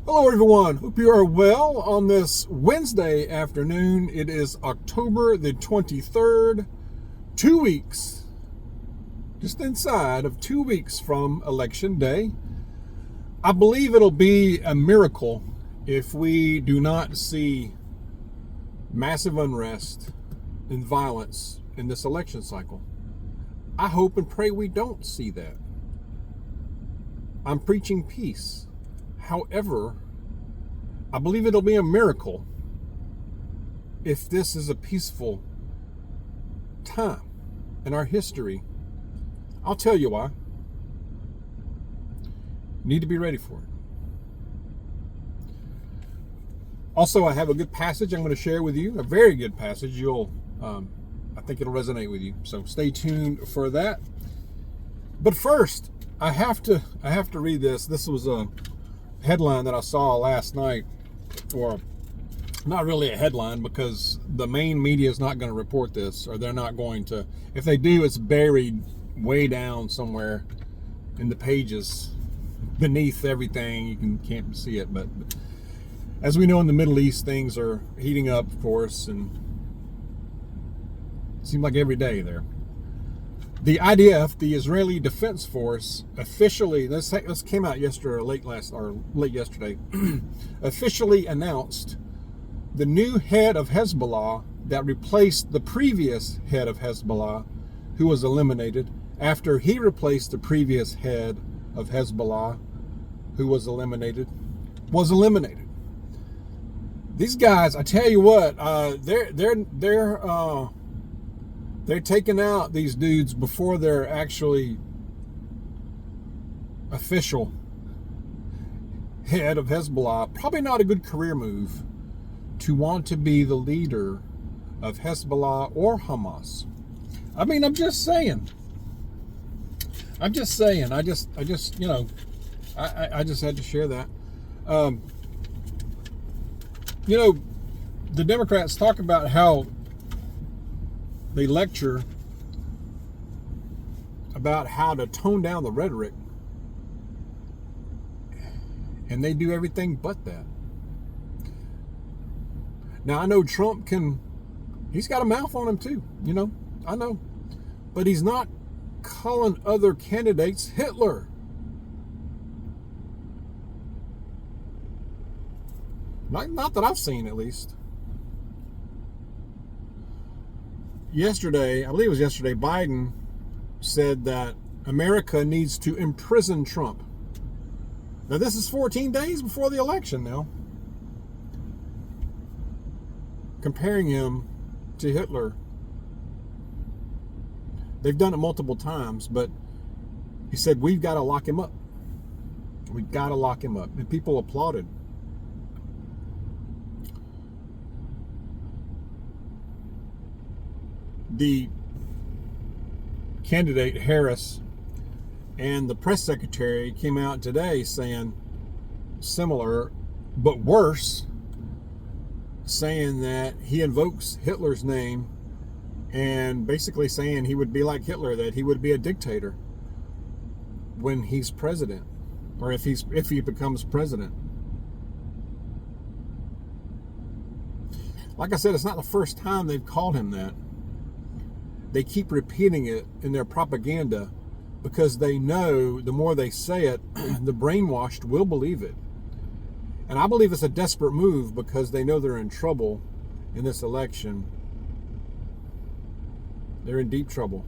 Hello, everyone. Hope you are well on this Wednesday afternoon. It is October the 23rd, 2 weeks, just inside of 2 weeks from Election Day. I believe it'll be a miracle if we do not see massive unrest and violence in this election cycle. I hope and pray we don't see that. I'm preaching peace. However, I believe it'll be a miracle if this is a peaceful time in our history. I'll tell you why. Need to be ready for it. Also, I have a good passage I'm going to share with you, a very good passage. I think it'll resonate with you. So stay tuned for that. But first, I have to read this. This was a headline that I saw last night, or not really a headline because the main media is not going to report this, or they're not going to. If they do, it's buried way down somewhere in the pages beneath everything. You can't see it, but as we know, in the Middle East, things are heating up, of course, and it seems like every day there. The IDF, the Israeli Defense Force, officially, this came out yesterday or late yesterday, officially announced the new head of Hezbollah that replaced the previous head of Hezbollah, who was eliminated after he replaced the previous head of Hezbollah, who was eliminated. These guys, I tell you what, they're taking out these dudes before they're actually official head of Hezbollah. Probably not a good career move to want to be the leader of Hezbollah or Hamas. I mean, I'm just saying. I just had to share that. The Democrats talk about how they lecture about how to tone down the rhetoric, and they do everything but that. Now, I know Trump he's got a mouth on him too, I know, but he's not calling other candidates Hitler. Not that I've seen, at least. Yesterday, I believe it was yesterday, Biden said that America needs to imprison Trump. Now, this is 14 days before the election now. Comparing him to Hitler. They've done it multiple times, but he said, we've got to lock him up. We've got to lock him up. And people applauded. The candidate Harris and the press secretary came out today saying similar but worse, saying that he invokes Hitler's name and basically saying he would be like Hitler, that he would be a dictator when he's president, or if he becomes president. Like I said, it's not the first time they've called him that. They keep repeating it in their propaganda because they know the more they say it, the brainwashed will believe it. And I believe it's a desperate move because they know they're in trouble in this election. They're in deep trouble.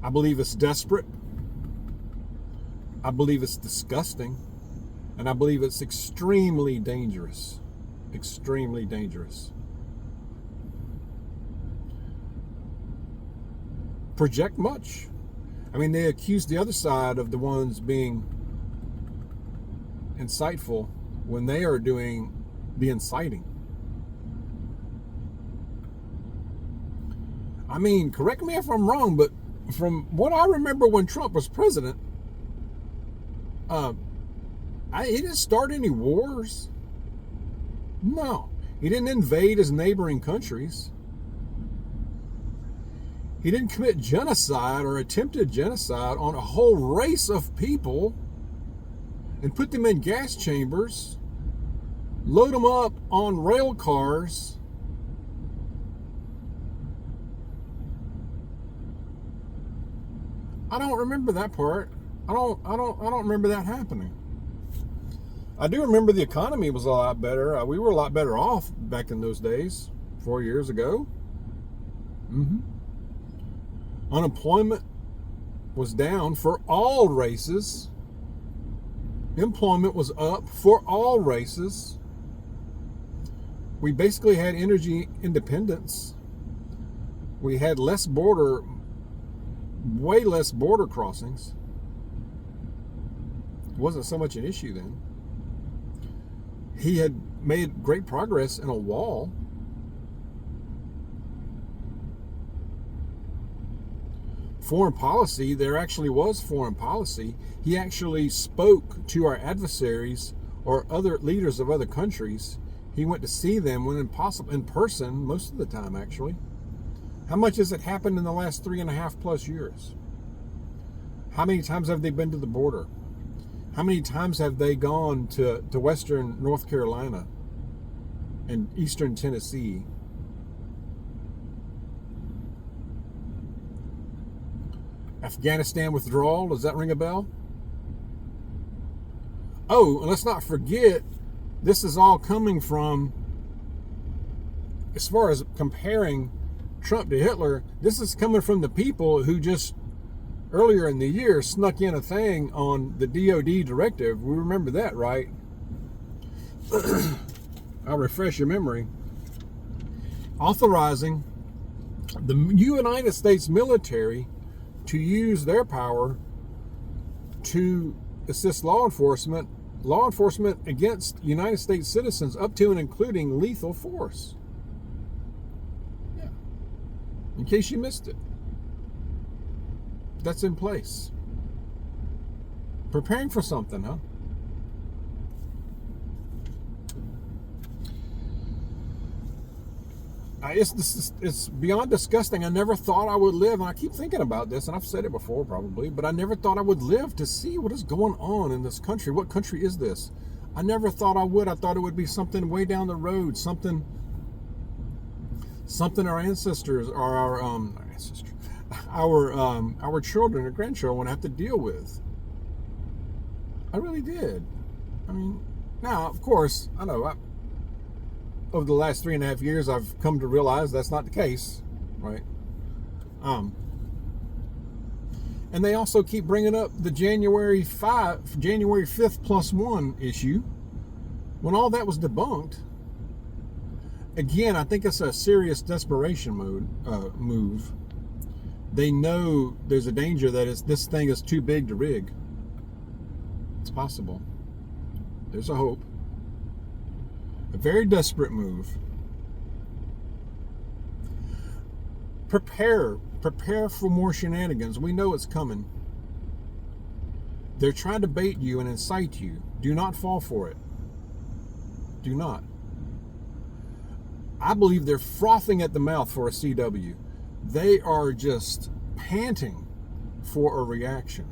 I believe it's desperate. I believe it's disgusting. And I believe it's extremely dangerous. Extremely dangerous. Project much. I mean, they accuse the other side of the ones being insightful when they are doing the inciting. I mean, correct me if I'm wrong, but from what I remember when Trump was president, he didn't start any wars. No, he didn't invade his neighboring countries. He didn't commit genocide or attempted genocide on a whole race of people and put them in gas chambers, load them up on rail cars, I don't remember that part. I don't remember that happening. I do remember the economy was a lot better. We were a lot better off back in those days, 4 years ago. Unemployment was down for all races. Employment was up for all races. We basically had energy independence. We had way less border crossings. It wasn't so much an issue then. He had made great progress in a wall. Foreign policy, there actually was foreign policy. He actually spoke to our adversaries or other leaders of other countries. He went to see them when possible, in person, most of the time actually. How much has it happened in the last 3.5+ years? How many times have they been to the border? How many times have they gone to western North Carolina and eastern Tennessee? Afghanistan withdrawal, does that ring a bell? Oh, and let's not forget, this is all coming from, as far as comparing Trump to Hitler, this is coming from the people who just earlier in the year snuck in a thing on the DOD directive. We remember that, right? I'll refresh your memory. Authorizing the United States military to use their power to assist law enforcement against United States citizens up to and including lethal force. Yeah. In case you missed it. That's in place. Preparing for something, huh? It's beyond disgusting. I never thought I would live, and I keep thinking about this, and I've said it before probably, but I never thought I would live to see what is going on in this country. What country is this? I never thought I would. I thought it would be something way down the road, something our ancestors or our children or grandchildren would have to deal with. I really did. I mean, now, of course, I know over the last 3.5 years, I've come to realize that's not the case, right? And they also keep bringing up the January 5th +1 issue, when all that was debunked. Again, I think it's a serious desperation move. They know there's a danger that this thing is too big to rig. It's possible. There's a hope. A very desperate move. Prepare for more shenanigans. We know it's coming. They're trying to bait you and incite you. Do not fall for it. Do not. I believe they're frothing at the mouth for a CW. They are just panting for a reaction.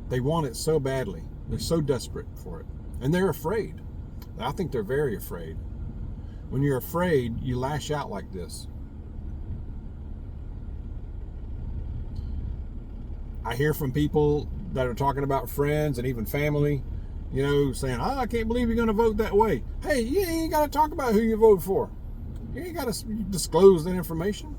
They want it so badly. They're so desperate for it. And they're afraid. I think they're very afraid. When you're afraid, you lash out like this. I hear from people that are talking about friends and even family, saying, I can't believe you're going to vote that way. Hey, you ain't got to talk about who you vote for. You ain't got to disclose that information.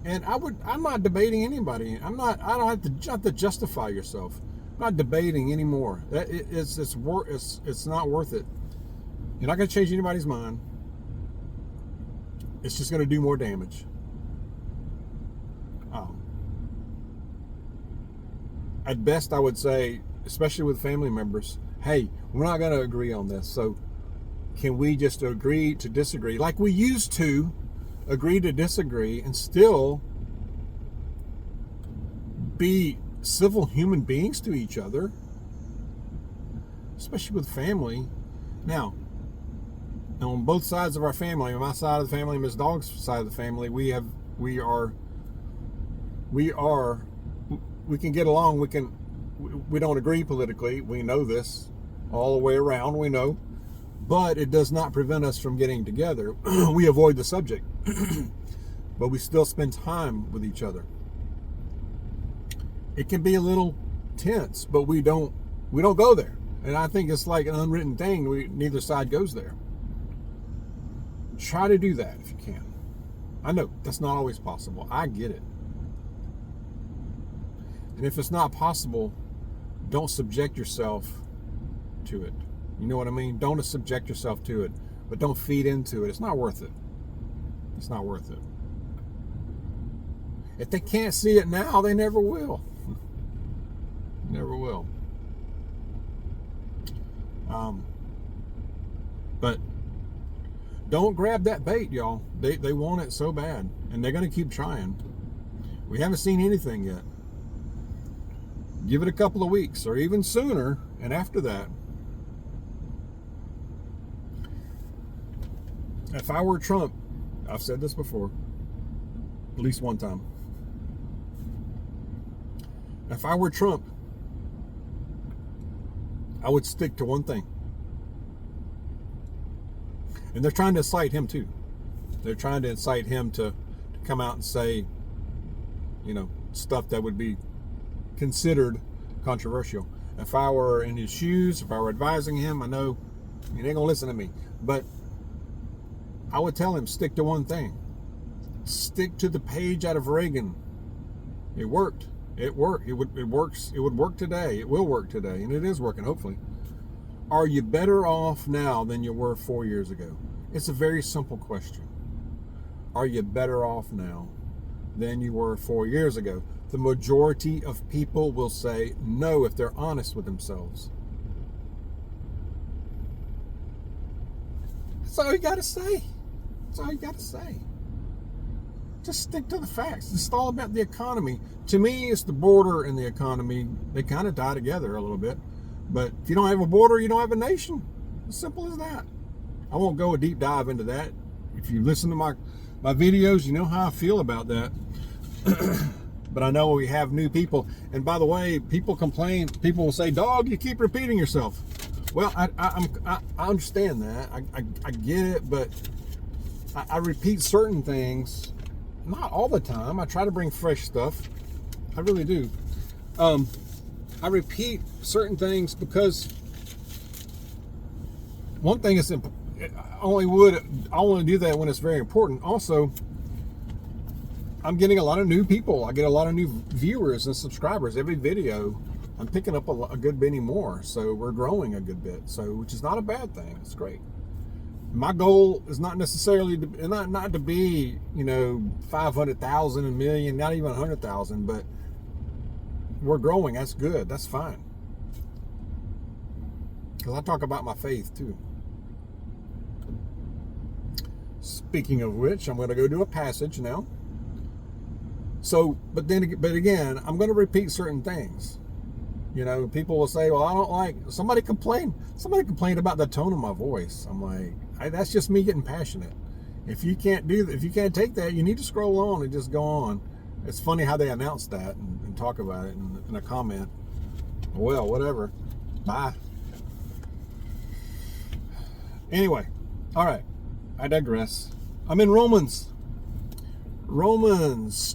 And I'm not debating anybody. I don't have to justify yourself. I'm not debating anymore. It's not worth it. You're not going to change anybody's mind. It's just going to do more damage. At best, I would say, especially with family members, hey, we're not going to agree on this. So can we just agree to disagree? Like we used to agree to disagree and still be civil human beings to each other, especially with family. Now, on both sides of our family, on my side of the family, Ms. Dawg's side of the family, we can get along. we don't agree politically. We know this all the way around. We know. But it does not prevent us from getting together. We avoid the subject. But we still spend time with each other. It can be a little tense, but we don't go there. And I think it's like an unwritten thing. Neither side goes there. Try to do that if you can. I know that's not always possible. I get it. And if it's not possible, don't subject yourself to it. You know what I mean? Don't subject yourself to it, but don't feed into it. It's not worth it. It's not worth it. If they can't see it now, they never will. Never will. But don't grab that bait, y'all. They want it so bad, and they're going to keep trying. We haven't seen anything yet. Give it a couple of weeks, or even sooner, and after that, if I were Trump, I've said this before, at least one time. If I were Trump, I would stick to one thing. And they're trying to incite him too. They're trying to incite him to come out and say, stuff that would be considered controversial. If I were in his shoes, if I were advising him, I know he ain't gonna listen to me, but I would tell him, stick to one thing. Stick to the page out of Reagan. It worked. It worked. It works. It would work today. It will work today, and it is working, hopefully. Are you better off now than you were 4 years ago? It's a very simple question. Are you better off now than you were 4 years ago? The majority of people will say no if they're honest with themselves. That's all you got to say. That's all you got to say. Just stick to the facts. It's all about the economy. To me, it's the border and the economy. They kind of tie together a little bit. But if you don't have a border, you don't have a nation. As simple as that. I won't go a deep dive into that. If you listen to my videos, you know how I feel about that. But I know we have new people. And by the way, people complain. People will say, "Dawg, you keep repeating yourself." Well, I understand that. I get it, but I repeat certain things. Not all the time. I try to bring fresh stuff. I really do. I repeat certain things because one thing is I only do that when it's very important. Also, I'm getting a lot of new people. I get a lot of new viewers and subscribers every video. I'm picking up a good many more, so we're growing a good bit. So, which is not a bad thing. It's great. My goal is not necessarily not to be 500,000, a million, not even 100,000, but we're growing. That's good. That's fine. Because I talk about my faith too. Speaking of which, I'm going to go do a passage now. So, but again, I'm going to repeat certain things. People will say, "Well, I don't like." Somebody complained about the tone of my voice. I'm like, that's just me getting passionate. If you can't take that, you need to scroll on and just go on. It's funny how they announce that and talk about it in a comment. Well, whatever. Bye. Anyway, all right. I digress. I'm in Romans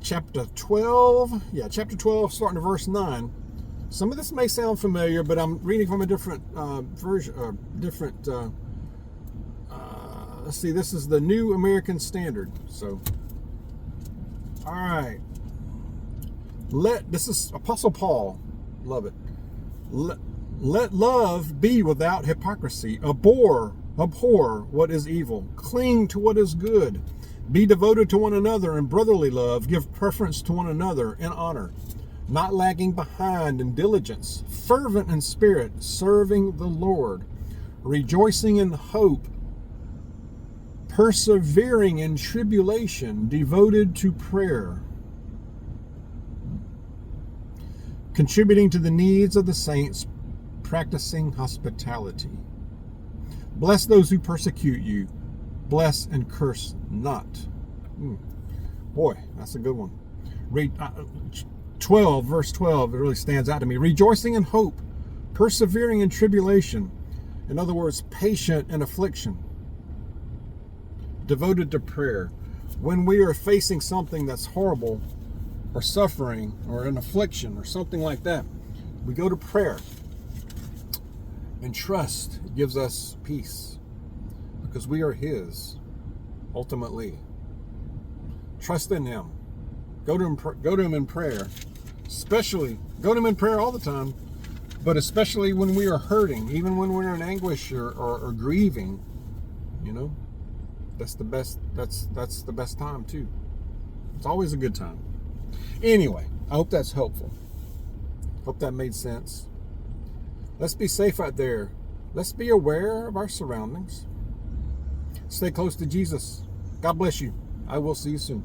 chapter 12. Yeah, chapter 12, starting to verse 9. Some of this may sound familiar, but I'm reading from a different version, let's see, this is the New American Standard. So, all right. This is Apostle Paul. Love it. Let love be without hypocrisy. Abhor what is evil. Cling to what is good. Be devoted to one another in brotherly love. Give preference to one another in honor. Not lagging behind in diligence. Fervent in spirit. Serving the Lord. Rejoicing in hope. Persevering in tribulation. Devoted to prayer. Contributing to the needs of the saints. Practicing hospitality. Bless those who persecute you. Bless and curse not. Boy, that's a good one. 12, verse 12, it really stands out to me. Rejoicing in hope, persevering in tribulation. In other words, patient in affliction. Devoted to prayer. When we are facing something that's horrible, or suffering, or an affliction, or something like that, we go to prayer. And trust gives us peace, because we are His, ultimately. Trust in Him. Go to Him in prayer. Especially, go to Him in prayer all the time, but especially when we are hurting, even when we're in anguish or grieving, you know, that's the best time too. It's always a good time. Anyway, I hope that's helpful. Hope that made sense. Let's be safe out there. Let's be aware of our surroundings. Stay close to Jesus. God bless you. I will see you soon.